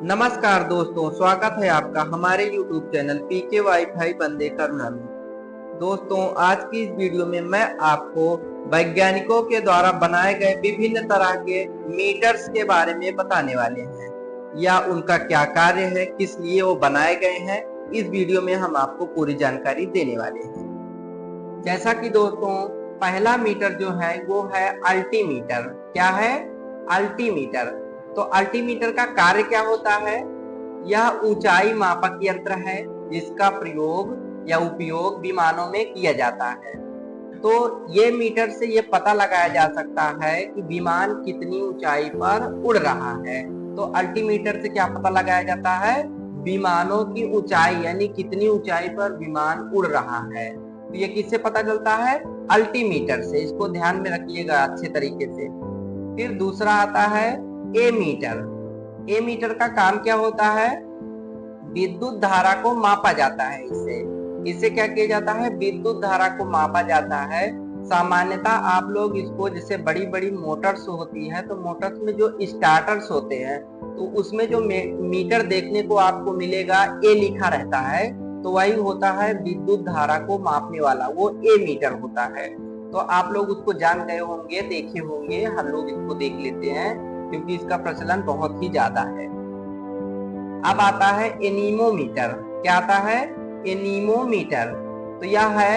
नमस्कार दोस्तों, स्वागत है आपका हमारे YouTube चैनल पीके वाईफाई बंदे करुणा में। दोस्तों, आज की इस वीडियो में मैं आपको वैज्ञानिकों के द्वारा बनाए गए विभिन्न तरह के मीटर्स के बारे में बताने वाले हैं, या उनका क्या कार्य है, किस लिए वो बनाए गए हैं। इस वीडियो में हम आपको पूरी जानकारी देने वाले हैं। जैसा कि दोस्तों, पहला मीटर जो है वो है अल्टीमीटर। क्या है? अल्टीमीटर। तो अल्टीमीटर का कार्य क्या होता है? यह ऊंचाई मापक यंत्र है जिसका प्रयोग या उपयोग विमानों में किया जाता है। तो ये मीटर से ये पता लगाया जा सकता है कि विमान कितनी ऊंचाई पर उड़ रहा है। तो अल्टीमीटर से क्या पता लगाया जाता है? विमानों की ऊंचाई, यानी कितनी ऊंचाई पर विमान उड़ रहा है। तो ये किससे पता चलता है? अल्टीमीटर से। इसको ध्यान में रखिएगा अच्छे तरीके से। फिर दूसरा आता है ए मीटर। ए मीटर का काम क्या होता है? विद्युत धारा को मापा जाता है। इससे क्या किया जाता है? विद्युत धारा को मापा जाता है। सामान्यतः आप लोग इसको, जैसे बड़ी बड़ी मोटर्स होती है, तो मोटर्स में जो स्टार्टर्स होते हैं तो उसमें जो मीटर देखने को आपको मिलेगा ए लिखा रहता है, तो वही होता है विद्युत धारा को मापने वाला, वो ए मीटर होता है। तो आप लोग उसको जान गए होंगे, देखे होंगे। हम लोग इसको देख लेते हैं क्योंकि इसका प्रचलन बहुत ही ज्यादा है। अब आता है एनीमोमीटर। क्या आता है? एनीमोमीटर। तो यह है,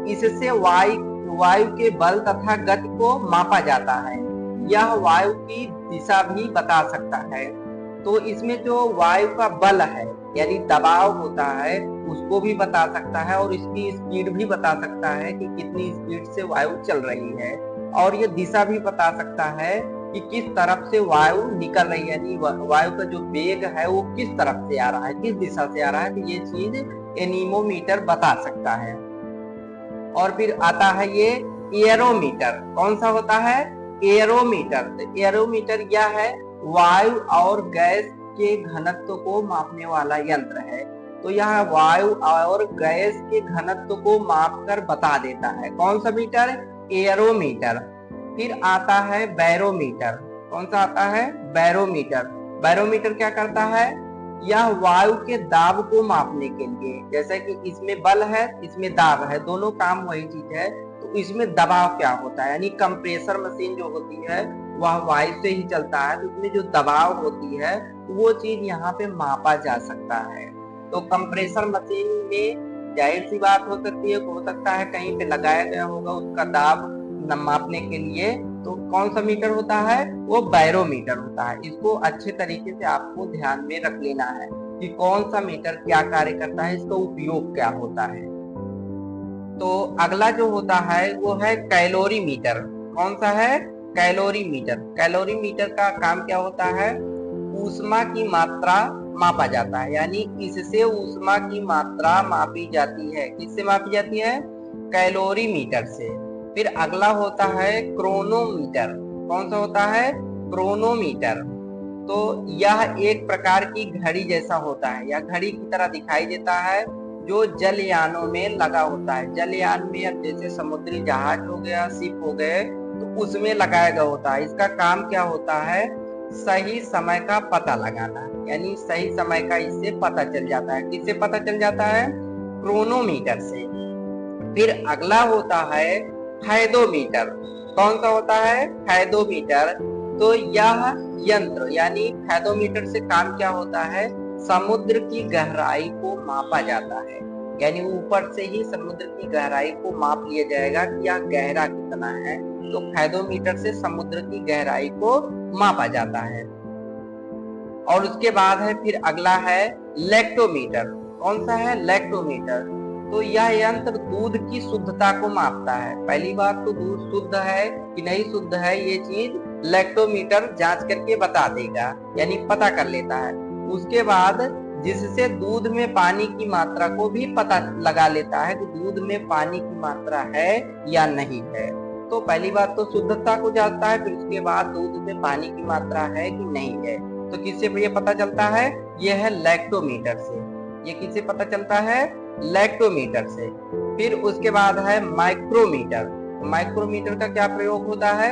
इससे वायु के बल तथा गति को मापा जाता है। यह वायु की दिशा भी बता सकता है। तो इसमें जो वायु का बल है, यानी दबाव होता है, उसको भी बता सकता है, और इसकी स्पीड भी बता सकता है कि कितनी स्पीड से वायु चल रही है। और ये दिशा भी बता सकता है कि किस तरफ से वायु निकल रही है, यानी वायु का जो वेग है वो किस तरफ से आ रहा है, किस दिशा से आ रहा है। तो ये चीज एनीमोमीटर बता सकता है। और फिर आता है ये एरोमीटर। कौन सा होता है? एरोमीटर। तो एरोमीटर यह है, वायु और गैस के घनत्व को मापने वाला यंत्र है। तो यह वायु और गैस के घनत्व को मापकर बता देता है। कौन सा मीटर? एरोमीटर। फिर आता है बैरोमीटर। कौन सा आता है? बैरोमीटर। बैरोमीटर क्या करता है? यह वायु के दाब को मापने के लिए, जैसे कि इसमें बल है, इसमें दाब है, दोनों काम वही चीज है। तो इसमें दबाव क्या होता है, यानी कंप्रेसर मशीन जो होती है वह वायु से ही चलता है, तो उसमें जो दबाव होती है वो चीज यहाँ पे मापा जा सकता है। तो कंप्रेसर मशीन में जाहिर सी बात हो सकती है, हो सकता है कहीं पे लगाया गया होगा उसका दाब मापने के लिए। तो कौन सा मीटर होता है? वो बैरोमीटर होता है। इसको अच्छे तरीके से आपको ध्यान में रख लेना है कि कौन सा मीटर क्या कार्य करता है, इसका उपयोग क्या होता है। तो अगला जो होता है वो है कैलोरी मीटर। कौन सा है? Calorie metre. कैलोरी मीटर का काम क्या होता है? ऊष्मा की मात्रा मापा जाता है, यानी इससे ऊष्मा की मात्रा मापी जाती है। किससे मापी जाती है? कैलोरी मीटर से। फिर अगला होता है क्रोनोमीटर। कौन सा होता है? क्रोनोमीटर। तो यह एक प्रकार की घड़ी जैसा होता है, या घड़ी की तरह दिखाई देता है, जो जलयानों में लगा होता है। जलयान में अब जैसे समुद्री जहाज हो गया, शिप हो गए, तो उसमें लगाया गया होता है। इसका काम क्या होता है? सही समय का पता लगाना, यानी सही समय का इससे पता चल जाता है। किससे पता चल जाता है? क्रोनोमीटर से। फिर अगला होता है थैदोमीटर। कौन सा होता है? थैदोमीटर। तो यह यंत्र, यानी थैदोमीटर से काम क्या होता है? समुद्र की गहराई को मापा जाता है, यानी ऊपर से ही समुद्र की गहराई को माप लिया जाएगा कि यह गहरा कितना है। तो थैदोमीटर से समुद्र की गहराई को मापा जाता है। और उसके बाद है फिर अगला है लैक्टोमीटर। कौन सा है? लैक्टोमीटर। तो यह यंत्र दूध की शुद्धता को मापता है। पहली बात तो दूध शुद्ध है कि नहीं शुद्ध है, ये चीज लैक्टोमीटर जांच करके बता देगा, यानी पता कर लेता है। उसके बाद जिससे दूध में पानी की मात्रा को भी पता लगा लेता है कि दूध में पानी की मात्रा है या नहीं है। तो पहली बात तो शुद्धता को जांचता है, फिर उसके बाद दूध में पानी की मात्रा है कि नहीं है। तो किससे ये पता चलता है? यह है लैक्टोमीटर से। ये किससे पता चलता है? लैक्टोमीटर से। फिर उसके बाद है माइक्रोमीटर। माइक्रोमीटर का क्या प्रयोग होता है?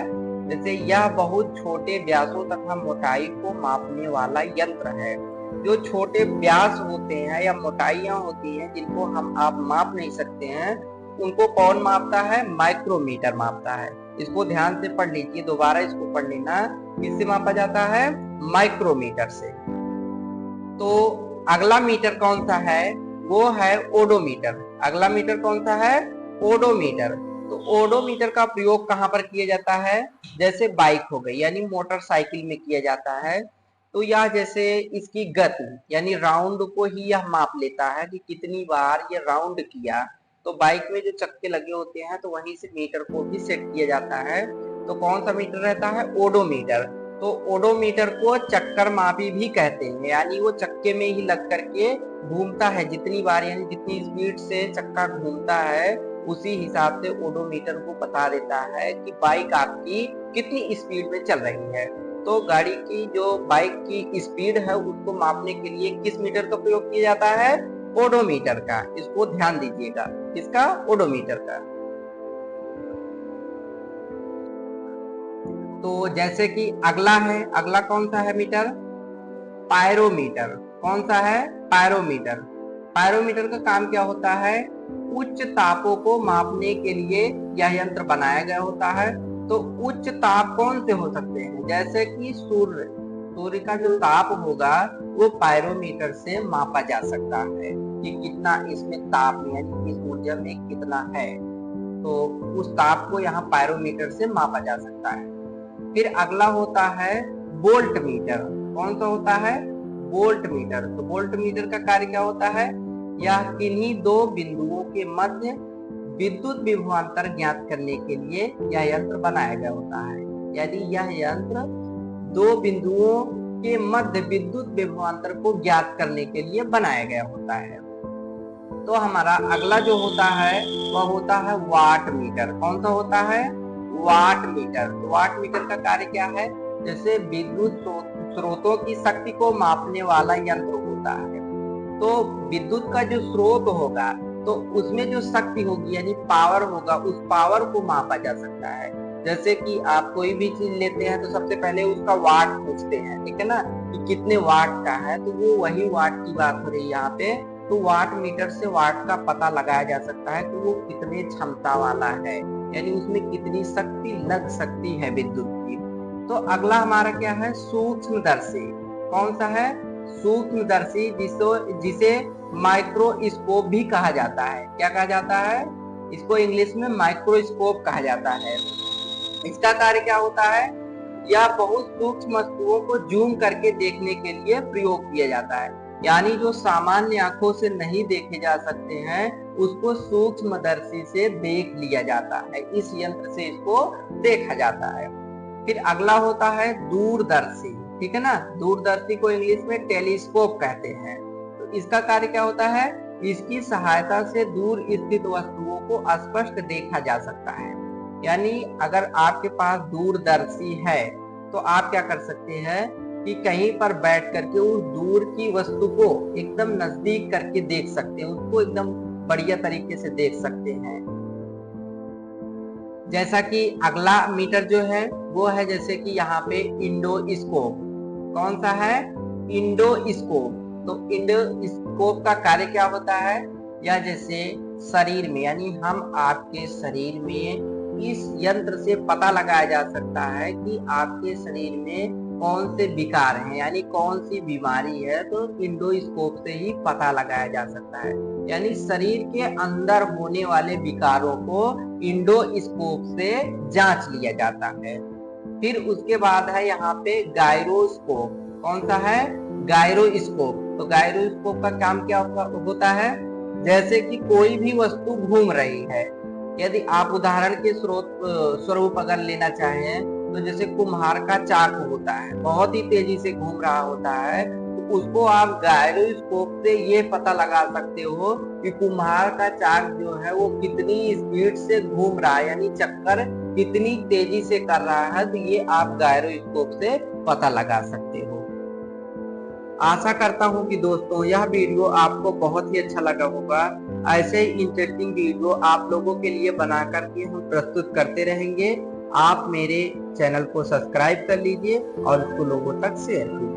जैसे यह बहुत छोटे व्यासों तथा मोटाई को मापने वाला यंत्र है। जो छोटे व्यास होते हैं या मोटाइयां होती हैं जिनको हम आप माप नहीं सकते हैं, उनको कौन मापता है? माइक्रोमीटर मापता है। इसको ध्यान से पढ़ लीजिए, दोबारा इसको पढ़ लेना। किससे मापा जाता है? माइक्रोमीटर से। तो अगला मीटर कौन सा है? वो है ओडोमीटर। अगला मीटर कौन सा है? ओडोमीटर। तो ओडोमीटर का प्रयोग कहाँ पर किया जाता है? जैसे बाइक हो गई यानी मोटरसाइकिल में किया जाता है। तो यह जैसे इसकी गति यानी राउंड को ही यह माप लेता है कि कितनी बार ये राउंड किया। तो बाइक में जो चक्के लगे होते हैं तो वहीं से मीटर को भी सेट किया जाता है। तो कौन सा मीटर रहता है? ओडोमीटर। तो ओडोमीटर को चक्कर मापी भी कहते हैं, यानी वो चक्के में ही लग करके घूमता है। जितनी बार यानी जितनी स्पीड से चक्का घूमता है उसी हिसाब से ओडोमीटर को बता देता है कि बाइक आपकी कितनी स्पीड में चल रही है। तो गाड़ी की जो बाइक की स्पीड है उसको मापने के लिए किस मीटर का प्रयोग किया जाता है? ओडोमीटर का। इसको ध्यान दीजिएगा, किसका? ओडोमीटर का। तो जैसे कि अगला है, अगला कौन सा है मीटर? पायरोमीटर। कौन सा है? पायरोमीटर। पायरोमीटर का काम क्या होता है? उच्च तापों को मापने के लिए यह यंत्र बनाया गया होता है। तो उच्च ताप कौन से हो सकते हैं? जैसे कि सूर्य, सूर्य का जो ताप होगा वो पायरोमीटर से मापा जा सकता है कि कितना इसमें ताप यानी इस ऊर्जा में कितना है। तो उस ताप को यहाँ पायरोमीटर से मापा जा सकता है। फिर अगला होता है वोल्ट मीटर। कौन सा होता है? Volt meter. तो वोल्ट मीटर का कार्य क्या होता है? यह किन्हीं दो बिंदुओं के मध्य विद्युत विभवांतर ज्ञात करने के लिए यह यंत्र बनाया गया होता है। यानी यह यंत्र दो बिंदुओं के मध्य विद्युत विभवांतर को ज्ञात करने के लिए बनाया गया होता है। तो हमारा अगला जो होता है वह होता है वाट मीटर। कौन सा होता है? Watt meter. तो वाट मीटर का कार्य क्या है? जैसे विद्युत स्रोतों की शक्ति को मापने वाला यंत्र होता है। तो विद्युत का जो स्रोत होगा तो उसमें जो शक्ति होगी यानी पावर होगा, उस पावर को मापा जा सकता है। जैसे कि आप कोई भी चीज लेते हैं तो सबसे पहले उसका वाट पूछते हैं, ठीक है ना, कि कितने वाट का है। तो वो वही वाट की बात हो रही है यहाँ पे। तो वाट मीटर से वाट का पता लगाया जा सकता है कि वो कितने क्षमता वाला है, यानी उसमें कितनी शक्ति लग सकती है विद्युत की। तो अगला हमारा क्या है? सूक्ष्मदर्शी। कौन सा है? सूक्ष्मदर्शी, जिसे माइक्रोस्कोप भी कहा जाता है। क्या कहा जाता है? इसको इंग्लिश में माइक्रोस्कोप कहा जाता है। इसका कार्य क्या होता है? यह बहुत सूक्ष्म वस्तुओं को जूम करके देखने के लिए प्रयोग किया जाता है। यानी जो सामान्य आंखों से नहीं देखे जा सकते हैं उसको सूक्ष्मदर्शी से देख लिया जाता है। इस यंत्र से इसको देखा जाता है। फिर अगला होता है दूरदर्शी, ठीक है ना। दूरदर्शी को इंग्लिश में टेलीस्कोप कहते हैं। तो इसका कार्य क्या होता है? इसकी सहायता से दूर स्थित वस्तुओं को स्पष्ट देखा जा सकता है। यानी अगर आपके पास दूरदर्शी है तो आप क्या कर सकते हैं कि कहीं पर बैठ करके उस दूर की वस्तु को एकदम नजदीक करके देख सकते हैं, उसको एकदम बढ़िया तरीके से देख सकते हैं। जैसा कि अगला मीटर जो है वो है जैसे कि यहाँ पे इंडोस्कोप। कौन सा है? इंडोस्कोप। तो इंडोस्कोप का कार्य क्या होता है? या जैसे शरीर में यानी हम आपके शरीर में इस यंत्र से पता लगाया जा सकता है कि आपके शरीर में कौन से विकार हैं यानी कौन सी बीमारी है। तो इंडोस्कोप से ही पता लगाया जा सकता है। यानी शरीर के अंदर होने वाले विकारों को इंडोस्कोप से जांच लिया जाता है। फिर उसके बाद है यहाँ पे गायरोस्कोप। कौन सा है? गायरोस्कोप। तो गायरोस्कोप का काम क्या होता है? जैसे कि कोई भी वस्तु घूम रही है, यदि आप उदाहरण के स्वरूप अगर लेना चाहें तो जैसे कुम्हार का चाकू होता है, बहुत ही तेजी से घूम रहा होता है, तो उसको आप गायरोस्कोप से ये पता लगा सकते हो कि कुम्हार का चाक जो है वो कितनी स्पीड से घूम रहा है, यानी चक्कर कितनी तेजी से कर रहा है। तो ये आप गायरोस्कोप से पता लगा सकते हो। आशा करता हूं कि दोस्तों यह वीडियो आपको बहुत ही अच्छा लगा होगा। ऐसे ही इंटरेस्टिंग वीडियो आप लोगों के लिए बना करके हम प्रस्तुत करते रहेंगे। आप मेरे चैनल को सब्सक्राइब कर लीजिए और उसको लोगों तक शेयर कीजिए।